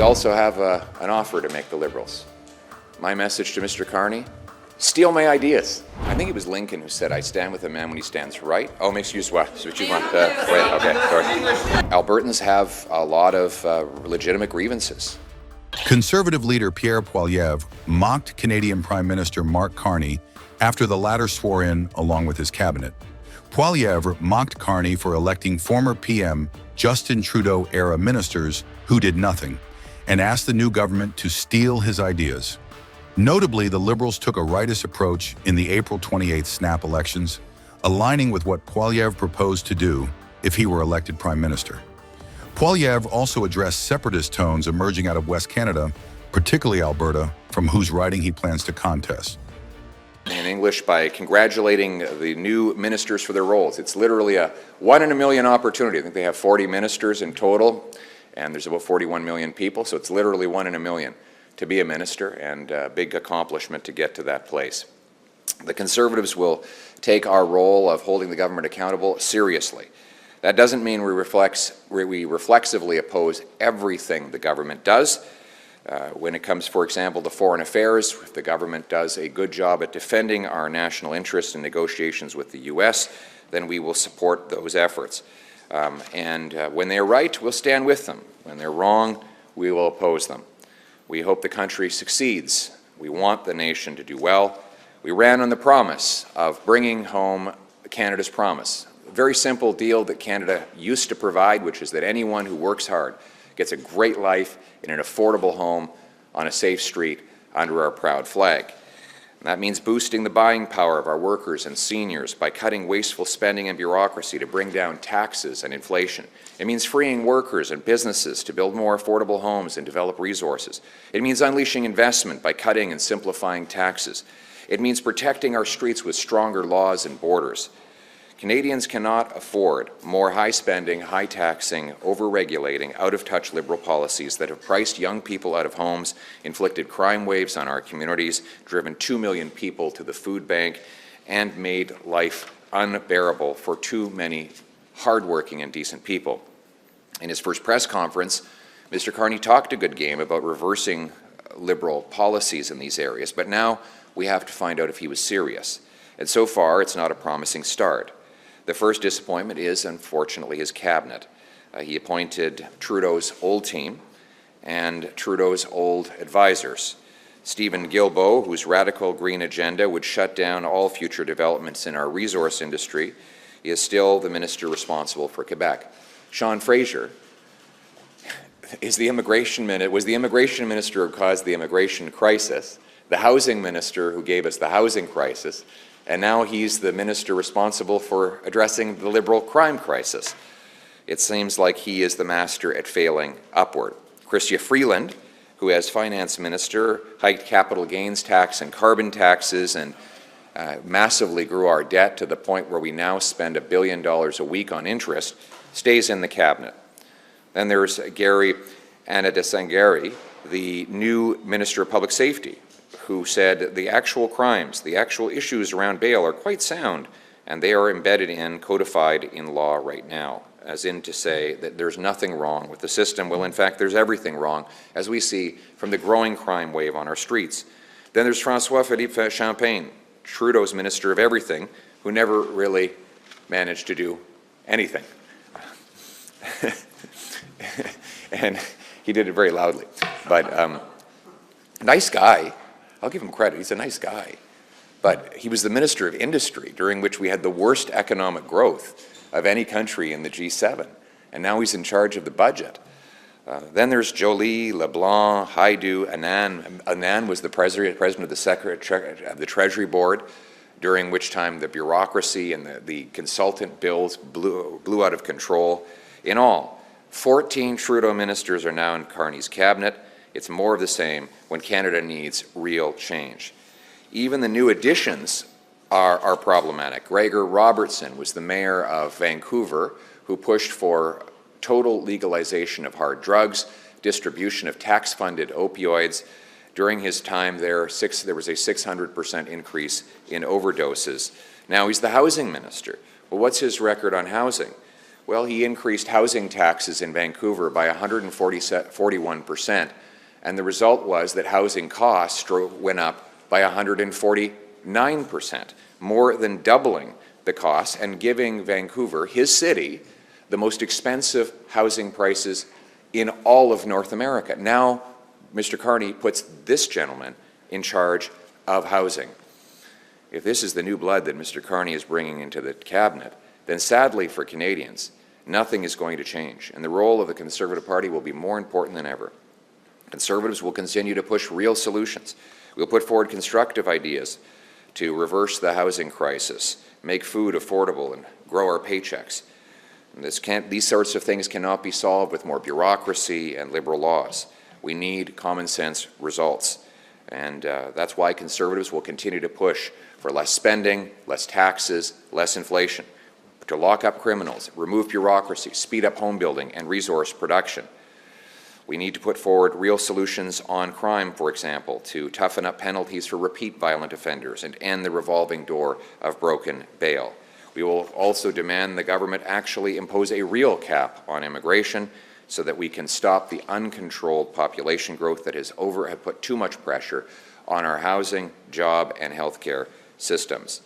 we also have an offer to make the Liberals. My message to Mr. Carney: steal my ideas. I think it was Lincoln who said, "I stand with a man when he stands right." Oh, excuse what? What you want? Wait, okay, sorry. Albertans have a lot of legitimate grievances. Conservative leader Pierre Poilievre mocked Canadian Prime Minister Mark Carney after the latter swore in along with his cabinet. Poilievre mocked Carney for electing former PM Justin Trudeau-era ministers who did nothing, and asked the new government to steal his ideas. Notably, the Liberals took a rightist approach in the April 28th snap elections, aligning with what Poilievre proposed to do if he were elected Prime Minister. Poilievre also addressed separatist tones emerging out of West Canada, particularly Alberta, from whose riding he plans to contest. In English, by congratulating the new ministers for their roles. It's literally a 1 in a million opportunity. I think they have 40 ministers in total, and there's about 41 million people, so it's literally 1 in a million to be a minister, and a big accomplishment to get to that place. The Conservatives will take our role of holding the government accountable seriously. That doesn't mean we reflexively oppose everything the government does. When it comes, for example, to foreign affairs, if the government does a good job at defending our national interests in negotiations with the U.S., then we will support those efforts. When they're right, we'll stand with them. When they're wrong, we will oppose them. We hope the country succeeds. We want the nation to do well. We ran on the promise of bringing home Canada's promise. A very simple deal that Canada used to provide, which is that anyone who works hard gets a great life in an affordable home on a safe street under our proud flag. And that means boosting the buying power of our workers and seniors by cutting wasteful spending and bureaucracy to bring down taxes and inflation. It means freeing workers and businesses to build more affordable homes and develop resources. It means unleashing investment by cutting and simplifying taxes. It means protecting our streets with stronger laws and borders. Canadians cannot afford more high-spending, high-taxing, over-regulating, out-of-touch Liberal policies that have priced young people out of homes, inflicted crime waves on our communities, driven 2 million people to the food bank, and made life unbearable for too many hardworking and decent people. In his first press conference, Mr. Carney talked a good game about reversing Liberal policies in these areas, but now we have to find out if he was serious. And so far, it's not a promising start. The first disappointment is, unfortunately, his cabinet. He appointed Trudeau's old team and Trudeau's old advisors. Stephen Guilbeault, whose radical green agenda would shut down all future developments in our resource industry, is still the minister responsible for Quebec. Sean Fraser was the immigration minister who caused the immigration crisis, the housing minister who gave us the housing crisis, and now he's the minister responsible for addressing the Liberal crime crisis. It seems like he is the master at failing upward. Chrystia Freeland, who as finance minister hiked capital gains tax and carbon taxes and massively grew our debt to the point where we now spend $1 billion a week on interest, stays in the cabinet. Then there's Gary Anadesangari, the new Minister of Public Safety, who said the actual crimes, the actual issues around bail are quite sound, and they are embedded in, codified in law right now, as in to say that there's nothing wrong with the system. Well, in fact, there's everything wrong, as we see from the growing crime wave on our streets. Then there's François-Philippe Champagne, Trudeau's Minister of Everything, who never really managed to do anything. And he did it very loudly. But nice guy. I'll give him credit, he's a nice guy. But he was the Minister of Industry, during which we had the worst economic growth of any country in the G7. And now he's in charge of the budget. Then there's Joly, LeBlanc, Haidu, Anand. Anand was the president of the Treasury Board, during which time the bureaucracy and the consultant bills blew out of control. In all, 14 Trudeau ministers are now in Carney's cabinet. It's more of the same when Canada needs real change. Even the new additions are problematic. Gregor Robertson was the mayor of Vancouver, who pushed for total legalization of hard drugs, distribution of tax-funded opioids. During his time there was a 600% increase in overdoses. Now he's the housing minister. Well, what's his record on housing? Well, he increased housing taxes in Vancouver by 141%, and the result was that housing costs went up by 149%, more than doubling the costs and giving Vancouver, his city, the most expensive housing prices in all of North America. Now, Mr. Carney puts this gentleman in charge of housing. If this is the new blood that Mr. Carney is bringing into the cabinet, then sadly for Canadians, nothing is going to change, and the role of the Conservative Party will be more important than ever. Conservatives will continue to push real solutions. We'll put forward constructive ideas to reverse the housing crisis, make food affordable, and grow our paychecks. And these sorts of things cannot be solved with more bureaucracy and liberal laws. We need common sense results, and that's why Conservatives will continue to push for less spending, less taxes, less inflation, to lock up criminals, remove bureaucracy, speed up home building and resource production. We need to put forward real solutions on crime, for example, to toughen up penalties for repeat violent offenders and end the revolving door of broken bail. We will also demand the government actually impose a real cap on immigration so that we can stop the uncontrolled population growth that has put too much pressure on our housing, job, and healthcare systems.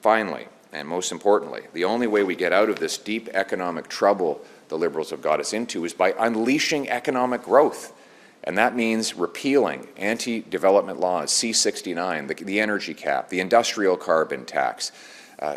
Finally, and most importantly, the only way we get out of this deep economic trouble the Liberals have got us into is by unleashing economic growth. And that means repealing anti-development laws, C-69, the energy cap, the industrial carbon tax,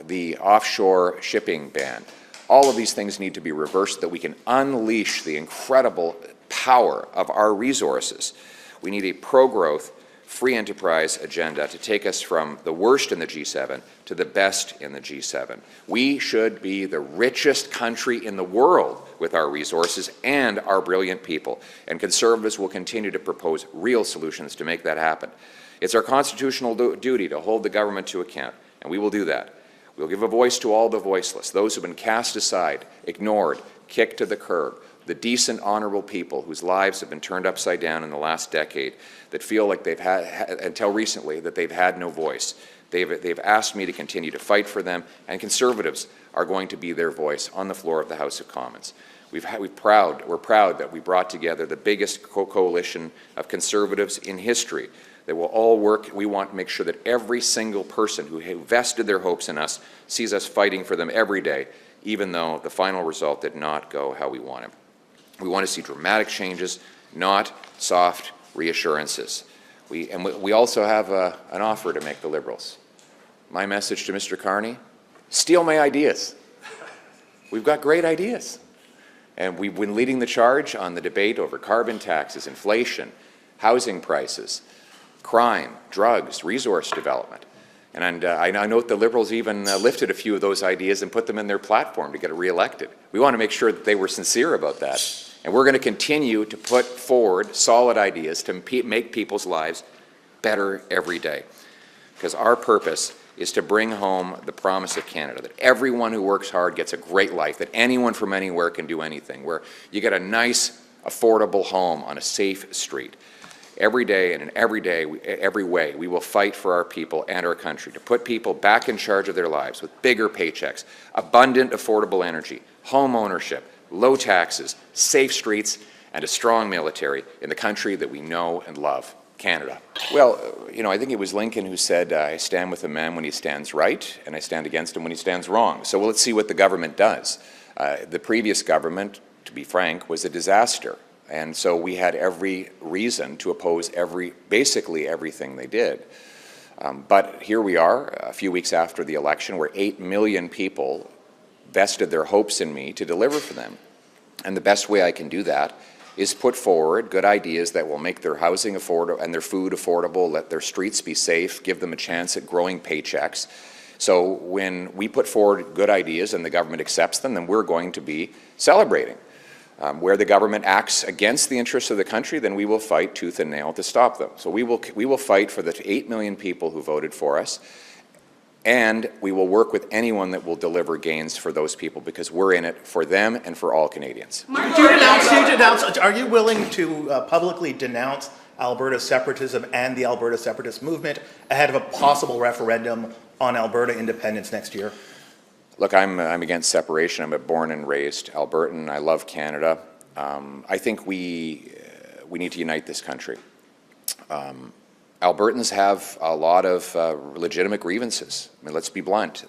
the offshore shipping ban. All of these things need to be reversed so that we can unleash the incredible power of our resources. We need a pro-growth, free enterprise agenda to take us from the worst in the G7 to the best in the G7. We should be the richest country in the world with our resources and our brilliant people, and Conservatives will continue to propose real solutions to make that happen. It's our constitutional duty to hold the government to account, and we will do that. We'll give a voice to all the voiceless, those who have been cast aside, ignored, kicked to the curb, the decent, honorable people whose lives have been turned upside down in the last decade, that feel like they've had, until recently, that they've had no voice. They've asked me to continue to fight for them, and Conservatives are going to be their voice on the floor of the House of Commons. We're proud that we brought together the biggest coalition of Conservatives in history that will all work. We want to make sure that every single person who vested their hopes in us sees us fighting for them every day, even though the final result did not go how we wanted. We want to see dramatic changes, not soft reassurances. We also have an offer to make the Liberals. My message to Mr. Carney: steal my ideas. We've got great ideas. And we've been leading the charge on the debate over carbon taxes, inflation, housing prices, crime, drugs, resource development. And I note the Liberals even lifted a few of those ideas and put them in their platform to get re-elected. We want to make sure that they were sincere about that. And we're going to continue to put forward solid ideas to make people's lives better every day. Because our purpose is to bring home the promise of Canada, that everyone who works hard gets a great life, that anyone from anywhere can do anything, where you get a nice, affordable home on a safe street. Every day and in every way, we will fight for our people and our country to put people back in charge of their lives with bigger paychecks, abundant, affordable energy, home ownership, low taxes, safe streets, and a strong military in the country that we know and love, Canada. Well, you know, I think it was Lincoln who said, I stand with a man when he stands right, and I stand against him when he stands wrong. So let's see what the government does. The previous government, to be frank, was a disaster. And so we had every reason to oppose basically everything they did. But here we are, a few weeks after the election, where 8 million people vested their hopes in me to deliver for them. And the best way I can do that is put forward good ideas that will make their housing affordable and their food affordable, let their streets be safe, give them a chance at growing paychecks. So when we put forward good ideas and the government accepts them, then we're going to be celebrating. Where the government acts against the interests of the country, then we will fight tooth and nail to stop them. So we will fight for the 8 million people who voted for us, and we will work with anyone that will deliver gains for those people, because we're in it for them and for all Canadians. Are you willing to publicly denounce Alberta separatism and the Alberta separatist movement ahead of a possible referendum on Alberta independence next year? Look, I'm against separation. I'm a born and raised Albertan. I love Canada. I think we need to unite this country. Albertans have a lot of legitimate grievances. I mean, let's be blunt.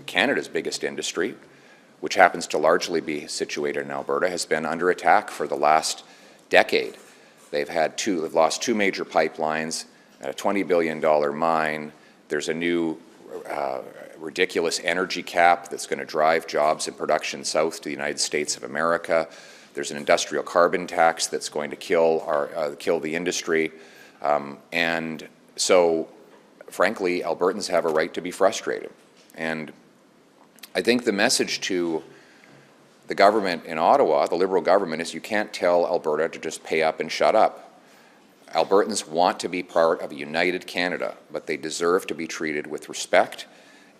Canada's biggest industry, which happens to largely be situated in Alberta, has been under attack for the last decade. They've lost two major pipelines, a $20 billion mine. There's a new ridiculous energy cap that's going to drive jobs and production south to the United States of America. There's an industrial carbon tax that's going to kill the industry. And so, frankly, Albertans have a right to be frustrated. And I think the message to the government in Ottawa, the Liberal government, is you can't tell Alberta to just pay up and shut up. Albertans want to be part of a united Canada, but they deserve to be treated with respect,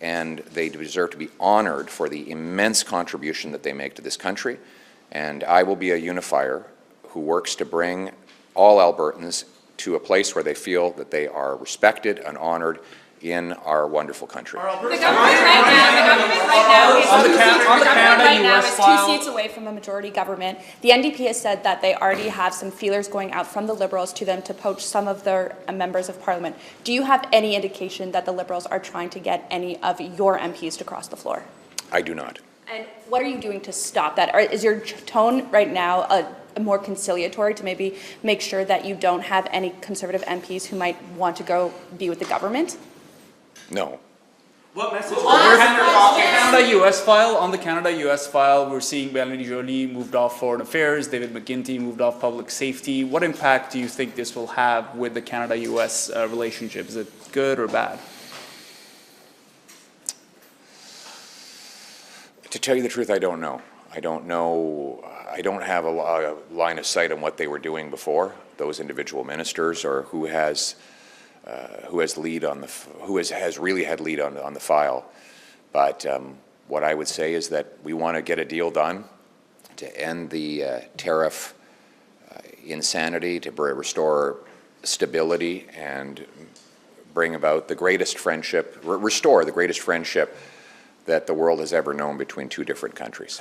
and they deserve to be honored for the immense contribution that they make to this country. And I will be a unifier who works to bring all Albertans to a place where they feel that they are respected and honored in our wonderful country. The government right now is 2 seats away from a majority government. The NDP has said that they already have some feelers going out from the Liberals to them to poach some of their members of Parliament. Do you have any indication that the Liberals are trying to get any of your MPs to cross the floor? I do not. And what are you doing to stop that? Or is your tone right now more conciliatory to maybe make sure that you don't have any Conservative MPs who might want to go be with the government? No. What message? On the Canada-US file, we're seeing Melanie Joly moved off Foreign Affairs, David McGuinty moved off Public Safety. What impact do you think this will have with the Canada-US relationship? Is it good or bad? To tell you the truth, I don't know. I don't know. I don't have a line of sight on what they were doing before, those individual ministers, or who has really had lead on the file. But what I would say is that we want to get a deal done to end the tariff insanity, to restore stability, and bring about the greatest friendship, restore the greatest friendship that the world has ever known between two different countries.